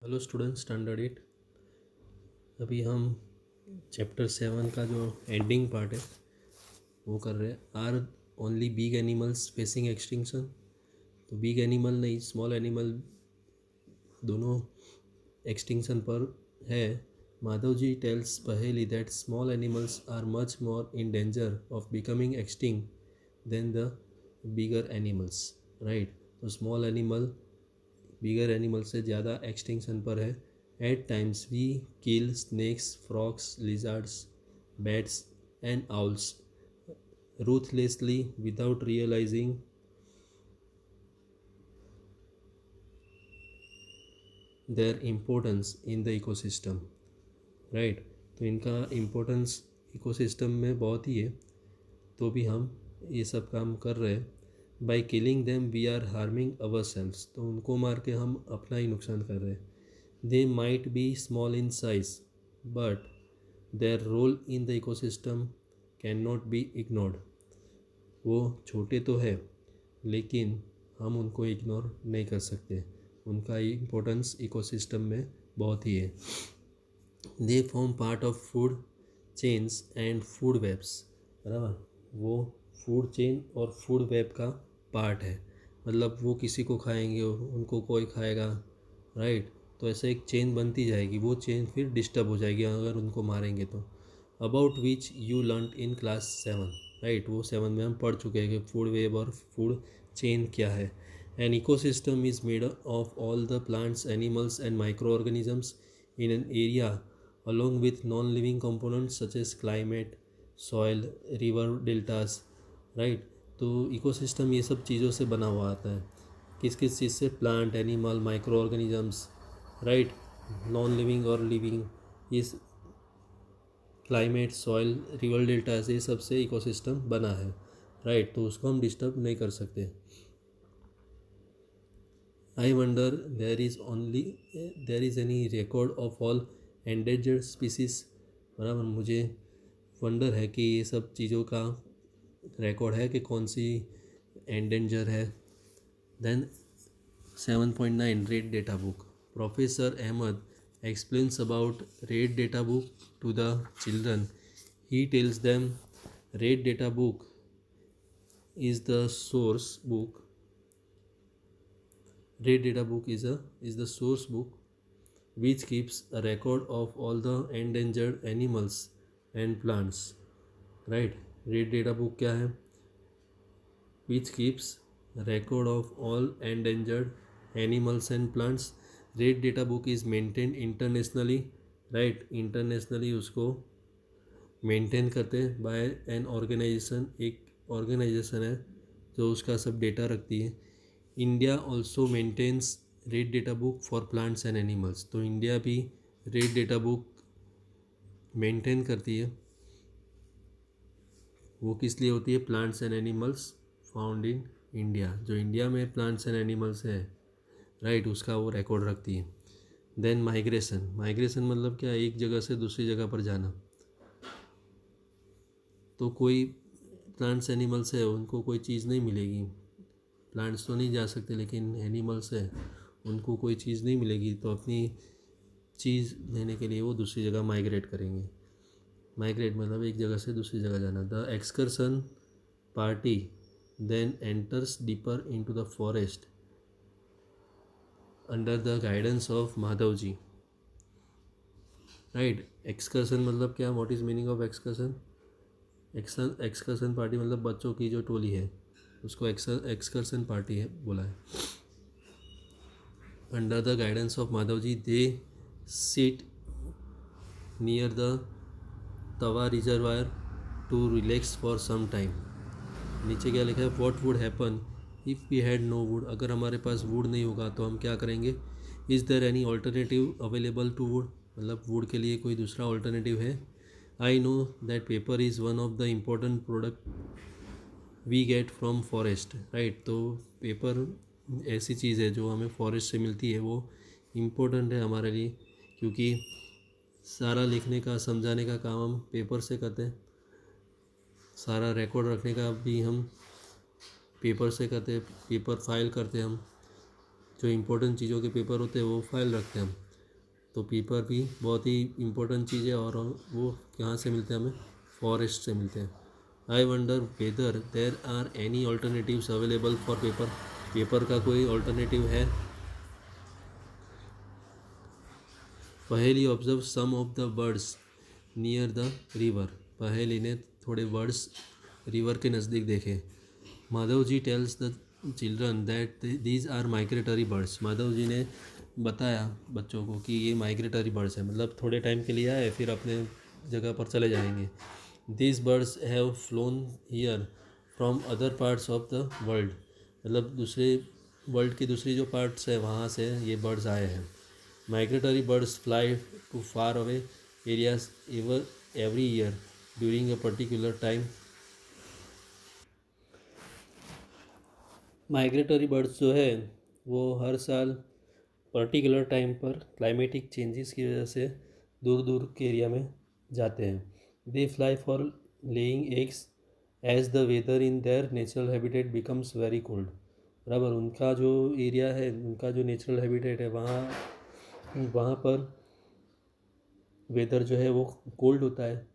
Hello student standard 8। अभी हम chapter 7 का जो एंडिंग पार्ट है वो कर रहे हैं। Are only big animals facing extinction. तो बिग एनिमल नहीं, स्मॉल एनिमल दोनों एक्सटिंक्शन पर है। Madhav ji tells Paheli that small animals are much more in danger of becoming extinct than the bigger animals. Right, तो स्मॉल एनिमल बिगर एनिमल से ज़्यादा extinction पर है। At times we kill snakes, frogs, lizards, bats and owls ruthlessly without realizing their importance in the ecosystem. Right, तो इनका importance ecosystem में बहुत ही है, तो भी हम ये सब काम कर रहे हैं। By killing them we are harming ourselves, तो उनको मार के हम अपना ही नुकसान कर रहे हैं। They might be small in size but their role in the ecosystem can not be ignored. वो छोटे तो है लेकिन हम उनको इग्नोर नहीं कर सकते, उनका इम्पोर्टेंस इकोसिस्टम में बहुत ही है। They form part of food chains and food webs. बराबर, वो फूड चेन और फूड वेब का पार्ट है, मतलब वो किसी को खाएंगे उनको कोई खाएगा। राइट, तो ऐसे एक चेन बनती जाएगी, वो चेन फिर डिस्टर्ब हो जाएगी अगर उनको मारेंगे तो। About which you learn in class 7। Right, वो 7 में हम पढ़ चुके हैं कि फूड वेब और फूड चेन क्या है। An ecosystem is made of all the plants, animals and micro organisms in an area along with non-living components such as climate, soil, river deltas. Right, तो इकोसिस्टम ये सब चीज़ों से बना हुआ आता है। किस किस चीज़ से? Plant, animal, micro organisms, right, non living और लिविंग, ये क्लाइमेट, सॉइल, रिवर डेल्टास, ये सब से इकोसिस्टम बना है। राइट, तो उसको हम डिस्टर्ब नहीं कर सकते। I wonder there is any record of all endangered species. बराबर, मुझे वंडर है कि ये सब चीज़ों का रिकॉर्ड है कि कौन सी एंडेंजर है। Then 7.9 red data book. Professor Ahmed explains about red data book to the children. He tells them red data book is the source book. Red data book is the source book which keeps a record of all the endangered animals and plants. Right, red data book क्या है? Which keeps record of all endangered animals and plants. Red data book is maintained internationally. Right, internationally उसको maintain करते हैं by an organization, एक organization है जो उसका सब डेटा रखती है। India also maintains red data book for plants and animals, तो इंडिया भी रेड डेटा बुक मेंटेन करती है। वो किस लिए होती है? Plants and animals found in India, जो इंडिया में प्लांट्स एंड एनिमल्स है, राइट, उसका वो रिकॉर्ड रखती है। Then migration. माइग्रेशन मतलब क्या? एक जगह से दूसरी जगह पर जाना। तो कोई प्लांट्स एनिमल्स है उनको कोई चीज़ नहीं मिलेगी, प्लांट्स तो नहीं जा सकते लेकिन एनिमल्स है उनको कोई चीज़ नहीं मिलेगी, तो अपनी चीज़ लेने के लिए वो दूसरी जगह माइग्रेट करेंगे। माइग्रेट मतलब एक जगह से दूसरी जगह जाना। The excursion party then enters deeper into the forest under the guidance of Madhav ji. Right, excursion मतलब क्या? What is meaning of excursion? Excursion party मतलब बच्चों की जो टोली है उसको एक्सकर्सन पार्टी है बोला है। Under the guidance of Madhav ji they sit near the Tawa reservoir to relax for some time. नीचे क्या लिखा है? What would happen if we had no wood. अगर हमारे पास वुड नहीं होगा तो हम क्या करेंगे? Is there any alternative available to wood, मतलब वुड के लिए कोई दूसरा ऑल्टरनेटिव है? I know that paper is one of the important product we get from forest. Right, तो पेपर ऐसी चीज़ है जो हमें फॉरेस्ट से मिलती है, वो इम्पोर्टेंट है हमारे लिए, क्योंकि सारा लिखने का समझाने का काम हम पेपर से करते हैं, सारा रिकॉर्ड रखने का भी हम पेपर से करते हैं, पेपर फाइल करते हैं हम, जो इम्पोर्टेंट चीज़ों के पेपर होते हैं वो फाइल रखते हैं हम। तो पेपर भी बहुत ही इम्पोर्टेंट चीज़ है और वो कहाँ से मिलते हैं हमें, फॉरेस्ट से मिलते हैं। I wonder whether there are any alternatives available for paper, paper का कोई ऑल्टरनेटिव है। Paheli observe some of the birds near the river, Paheli ने थोड़े बर्ड्स रिवर के नज़दीक देखे। Madhav ji tells the children that these are migratory birds, Madhav ji ने बताया बच्चों को कि ये माइग्रेटरी बर्ड्स हैं, मतलब थोड़े टाइम के लिए आए फिर अपने जगह पर चले जाएंगे। These birds have phloem here from other parts of the world, मतलब दूसरे वर्ल्ड की दूसरी जो पार्ट्स है वहाँ से ये बर्ड्स आए हैं। Migratory birds fly to far away areas every year during a particular time. Migratory birds जो है वो हर साल पर्टिकुलर टाइम पर क्लाइमेटिक चेंजेस की वजह से दूर दूर के एरिया में जाते हैं। They fly for laying eggs as the weather in their natural habitat becomes very cold, बराबर उनका जो एरिया है, उनका जो नेचुरल हैबिटेट है वहाँ वहाँ पर वेदर जो है वो कोल्ड होता है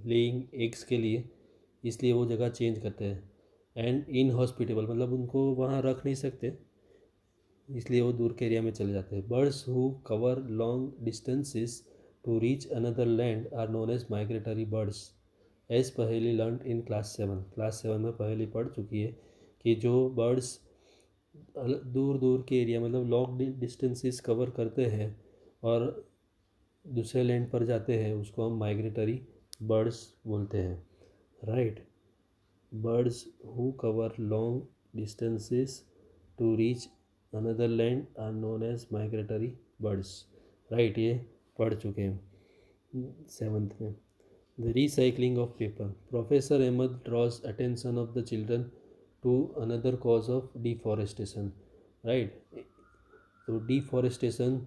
लेइंग एग्स के लिए, इसलिए वो जगह चेंज करते हैं। एंड इनहॉस्पिटेबल, मतलब उनको वहाँ रख नहीं सकते, इसलिए वो दूर के एरिया में चले जाते हैं। Birds who cover long distances to reach another land are known as migratory birds as Paheli learn in class 7 में पहेली पढ़ चुकी है कि जो बर्ड्स दूर दूर के एरिया मतलब लॉन्ग डिस्टेंसेस कवर करते हैं और दूसरे लैंड पर जाते हैं उसको हम माइग्रेटरी बर्ड्स बोलते हैं, right. Birds who cover long distances to reach another land are known as migratory birds, right, ये पढ़ चुके हैं 7th में। The recycling of paper, professor Ahmed draws attention of the children to another cause of deforestation, right. तो deforestation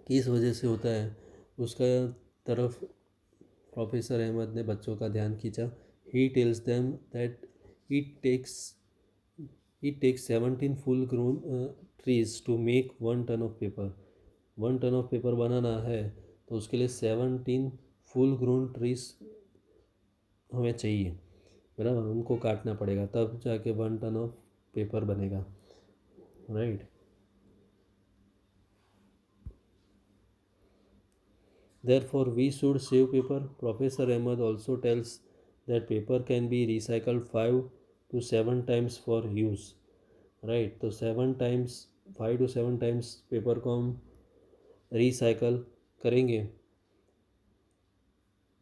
किस वजह से होता है उसका तरफ प्रोफेसर अहमद ने बच्चों का ध्यान खींचा। He tells them that it takes It takes 17 full grown trees to make 1 ton of paper. 1 ton of paper बनाना है तो उसके लिए 17 फुल ग्रोन ट्रीज हमें चाहिए, बराबर उनको काटना पड़ेगा तब जाके 1 ton ऑफ पेपर बनेगा, right. Therefore, we should save paper. Professor Ahmed also tells that paper can be recycled 5 to 7 times for use, right. तो 7 टाइम्स 5 to 7 टाइम्स पेपर को हम रिसाइकल करेंगे,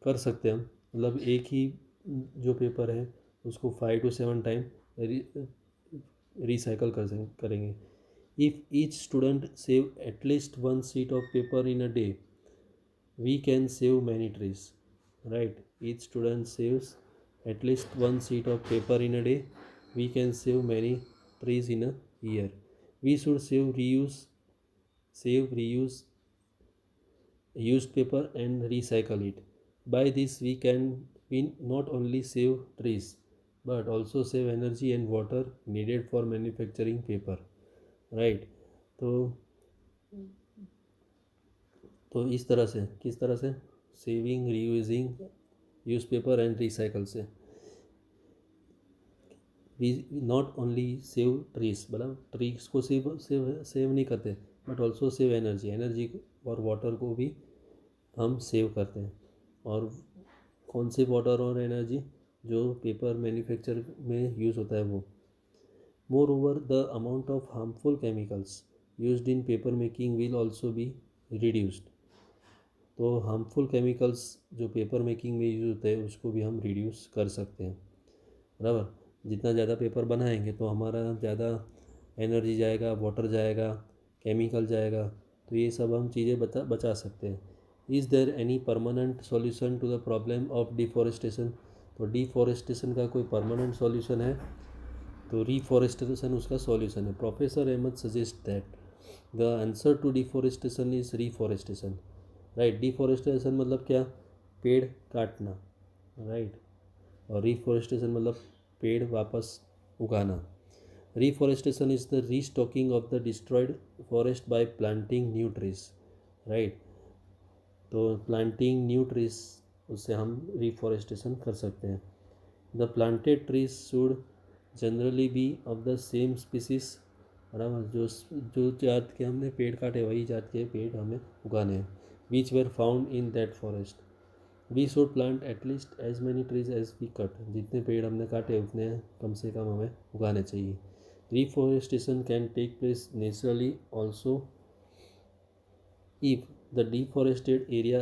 कर सकते हैं हम, मतलब एक ही जो पेपर है उसको 5 to 7 टाइम रिसाइकल करेंगे। If each student save at least 1 sheet of paper in a day we can save many trees, right। each student saves at least 1 sheet of paper in a day, we can save many trees in a year। we should save reuse used paper and recycle it। by this we not only save trees but also save energy and water needed for manufacturing paper, right। तो इस तरह से, किस तरह से, saving reusing use paper and recycle से we not only save trees, मतलब trees को सेव नहीं करते बट ऑल्सो सेव एनर्जी और वाटर को भी हम सेव करते हैं। और कौन से वाटर और एनर्जी, जो पेपर मैन्युफैक्चर में यूज़ होता है वो। More over the amount of harmful chemicals used in paper making will also be reduced. तो हार्मफुल केमिकल्स जो पेपर मेकिंग में यूज़ होते हैं उसको भी हम रिड्यूस कर सकते हैं, बराबर। जितना ज़्यादा पेपर बनाएंगे तो हमारा ज़्यादा एनर्जी जाएगा, वाटर जाएगा, केमिकल जाएगा, तो ये सब हम चीज़ें बचा सकते हैं। Is there any permanent solution to the problem of deforestation, तो डिफॉरेस्टेशन का कोई परमानेंट सॉल्यूशन है, तो रिफॉरेस्टेशन उसका सॉल्यूशन है। Professor Ahmed suggest that the answer to deforestation is reforestation, right. Deforestation मतलब क्या, पेड़ काटना, राइट। और रिफॉरेस्टेशन मतलब पेड़ वापस उगाना। Reforestation is the restocking of the destroyed forest by planting new trees, right. तो प्लांटिंग न्यू ट्रीज, उससे हम रिफॉरेस्टेशन कर सकते हैं। The planted trees should generally be of the same species, बराबर, जो जो जात के हमने पेड़ काटे वही जात के पेड़ हमें उगाने हैं, which were found in that forest. We should plant at least as many trees as we cut, जितने पेड़ हमने काटे उतने कम से कम हमें उगाने चाहिए। Reforestation can take place naturally also if the deforested area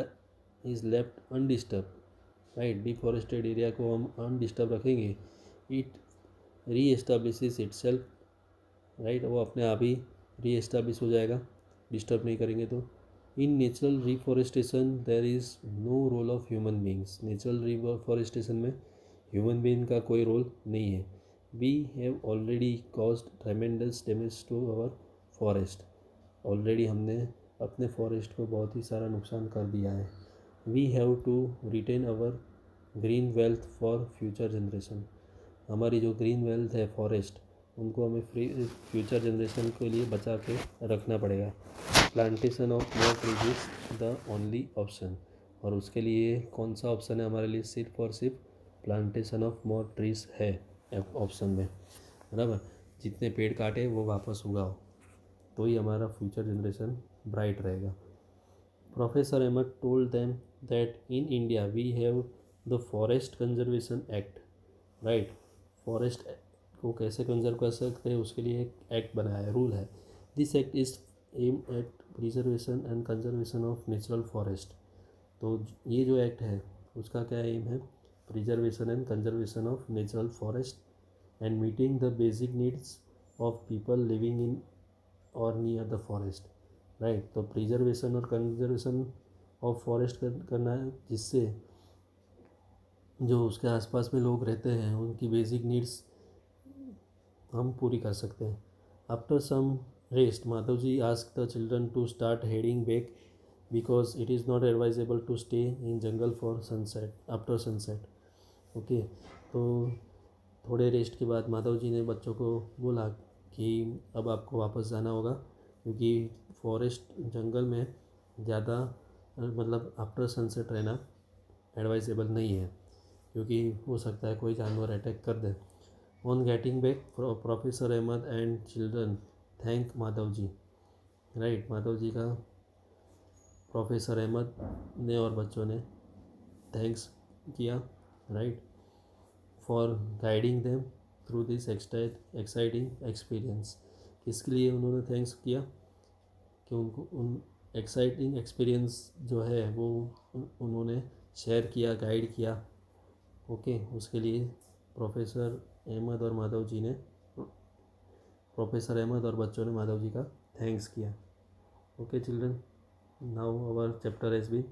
is left undisturbed, right. Deforested area को हम अनडिस्टर्ब रखेंगे, इट री एस्टाब्लिशेस इटसेल्फ, राइट, वो अपने आप ही री एस्टाब्लिश हो जाएगा, डिस्टर्ब नहीं करेंगे तो। In natural reforestation there is no role of human beings, natural reforestation में ह्यूमन बींग का कोई रोल नहीं है। We have already caused tremendous damage to our forest, already हमने अपने फॉरेस्ट को बहुत ही सारा नुकसान कर दिया है। We have to retain our green wealth for future generation, हमारी जो ग्रीन वेल्थ है फॉरेस्ट, उनको हमें फ्यूचर जनरेशन के लिए बचा के रखना पड़ेगा। Plantation of more trees is the only option, और उसके लिए कौन सा ऑप्शन है हमारे लिए? सिर्फ और सिर्फ प्लांटेशन ऑफ मोर ट्रीज है ऑप्शन में, बराबर। जितने पेड़ काटे वो वापस उगाओ, तो ही हमारा फ्यूचर जनरेशन ब्राइट रहेगा। Professor Ahmed told them that in India we have the forest conservation act, right. Forest को कैसे कंजर्व कर सकते हैं उसके लिए एक एक्ट बनाया है, रूल है। This act is aim at preservation and conservation of natural forest. तो ये जो एक्ट है उसका क्या एम है? Preservation and conservation of natural forest and meeting the basic needs of people living in और नियर द फॉरेस्ट, राइट। तो preservation और कंजर्वेशन ऑफ फॉरेस्ट करना है, जिससे जो उसके आसपास में लोग रहते हैं उनकी बेसिक नीड्स हम पूरी कर सकते हैं। After some rest Madhav ji ask the children to start heading back because it is not advisable to stay in jungle for sunset, after sunset. Okay, तो थोड़े रेस्ट के बाद माधव जी ने बच्चों को बोला कि अब आपको वापस जाना होगा, क्योंकि फॉरेस्ट जंगल में ज़्यादा मतलब आफ्टर सनसेट रहना एडवाइजेबल नहीं है, क्योंकि हो सकता है कोई जानवर अटैक कर दे। On getting back professor Ahmed and children thank Madhav ji, right. Madhav ji का प्रोफेसर अहमद ने और बच्चों ने थैंक्स किया, right, for guiding them through this exciting experience. किसके लिए उन्होंने थैंक्स किया? कि उनको उन एक्साइटिंग एक्सपीरियंस जो है वो उन्होंने शेयर किया, गाइड किया। ओके, उसके लिए प्रोफेसर अहमद और माधव जी ने प्रोफेसर अहमद और बच्चों ने माधव जी का थैंक्स किया। Okay children, now our chapter has been